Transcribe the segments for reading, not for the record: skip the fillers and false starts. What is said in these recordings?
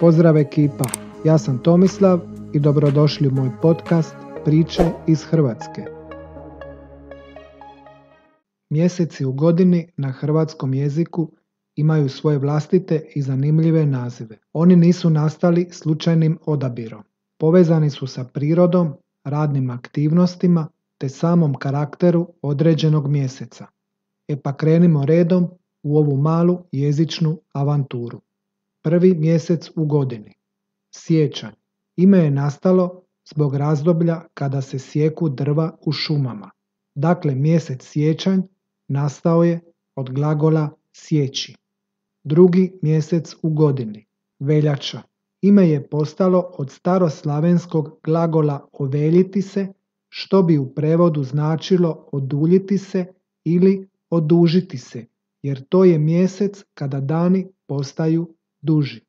Pozdrav ekipa, ja sam Tomislav i dobrodošli u moj podcast Priče iz Hrvatske. Mjeseci u godini na hrvatskom jeziku imaju svoje vlastite i zanimljive nazive. Oni nisu nastali slučajnim odabirom. Povezani su sa prirodom, radnim aktivnostima te samom karakteru određenog mjeseca. Pa krenimo redom u ovu malu jezičnu avanturu. Prvi mjesec u godini. Siječanj. Ime je nastalo zbog razdoblja kada se sijeku drva u šumama. Dakle, mjesec siječanj nastao je od glagola sjeći. Drugi mjesec u godini. Veljača. Ime je postalo od staroslavenskog glagola oveljiti se, što bi u prevodu značilo oduljiti se ili odužiti se, jer to je mjesec kada dani postaju duži.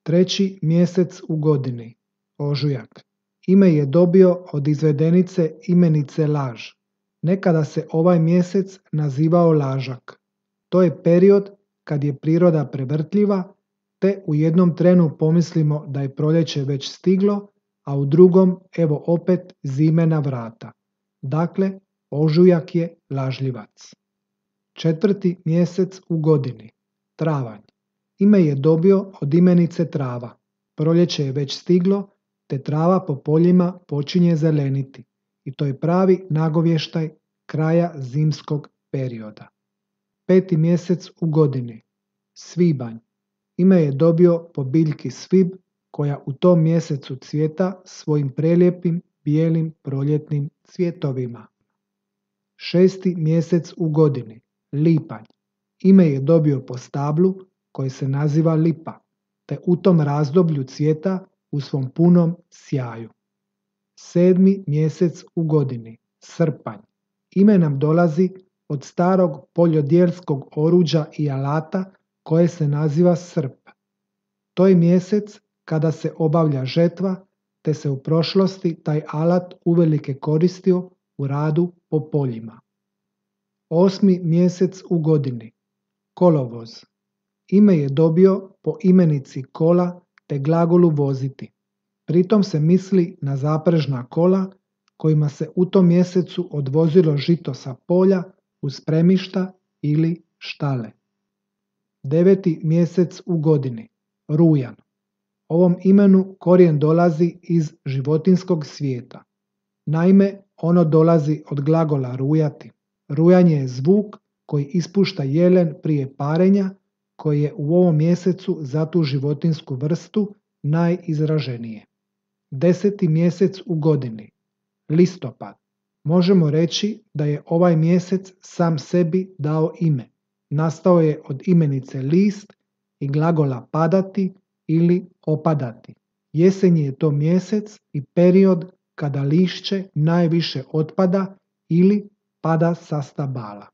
Treći mjesec u godini. Ožujak. Ime je dobio od izvedenice imenice laž. Nekada se ovaj mjesec nazivao lažak. To je period kad je priroda prevrtljiva, te u jednom trenu pomislimo da je proljeće već stiglo, a u drugom evo opet zime na vrata. Dakle, ožujak je lažljivac. Četvrti mjesec u godini. Travanj. Ime je dobio od imenice trava. Proljeće je već stiglo, te trava po poljima počinje zeleniti. I to je pravi nagovještaj kraja zimskog perioda. Peti mjesec u godini. Svibanj. Ime je dobio po biljki svib, koja u tom mjesecu cvjeta svojim prelijepim bijelim proljetnim cvjetovima. Šesti mjesec u godini. Lipanj. Ime je dobio po stablu koje se naziva lipa, te u tom razdoblju cvjeta u svom punom sjaju. Sedmi mjesec u godini. Srpanj. Ime nam dolazi od starog poljodjelskog oruđa i alata koje se naziva srp. To je mjesec kada se obavlja žetva, te se u prošlosti taj alat uvelike koristio u radu po poljima. Osmi mjesec u godini. Kolovoz. Ime je dobio po imenici kola te glagolu voziti. Pritom se misli na zaprežna kola kojima se u tom mjesecu odvozilo žito sa polja u spremišta ili štale. Deveti mjesec u godini. Rujan. Ovom imenu korijen dolazi iz životinjskog svijeta. Naime, ono dolazi od glagola rujati. Rujanje je zvuk koji ispušta jelen prije parenja, koji je u ovom mjesecu za tu životinjsku vrstu najizraženije. 10. mjesec u godini. Listopad. Možemo reći da je ovaj mjesec sam sebi dao ime. Nastao je od imenice list i glagola padati ili opadati. Jesen je to mjesec i period kada lišće najviše otpada ili pada sa stabala.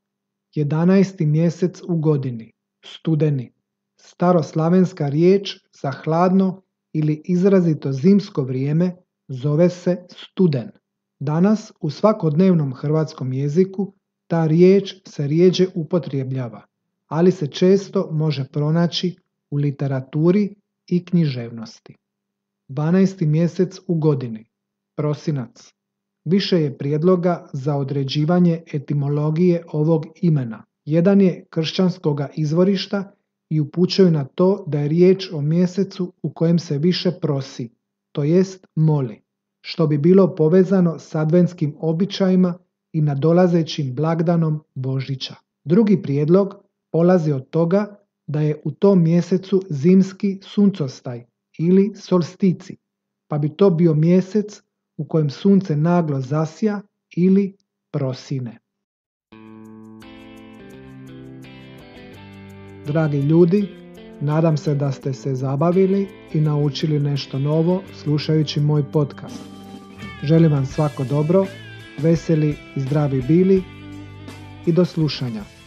11. mjesec u godini. Studeni. Staroslavenska riječ za hladno ili izrazito zimsko vrijeme zove se studen. Danas u svakodnevnom hrvatskom jeziku ta riječ se rjeđe upotrebljava, ali se često može pronaći u literaturi i književnosti. 12. mjesec u godini. Prosinac. Više je prijedloga za određivanje etimologije ovog imena. Jedan je kršćanskoga izvorišta i upućuju na to da je riječ o mjesecu u kojem se više prosi, to jest moli, što bi bilo povezano s adventskim običajima i nadolazećim blagdanom Božića. Drugi prijedlog polazi od toga da je u tom mjesecu zimski suncostaj ili solstici, pa bi to bio mjesec u kojem sunce naglo zasja ili prosine. Dragi ljudi, nadam se da ste se zabavili i naučili nešto novo slušajući moj podcast. Želim vam svako dobro, veseli i zdravi bili i do slušanja.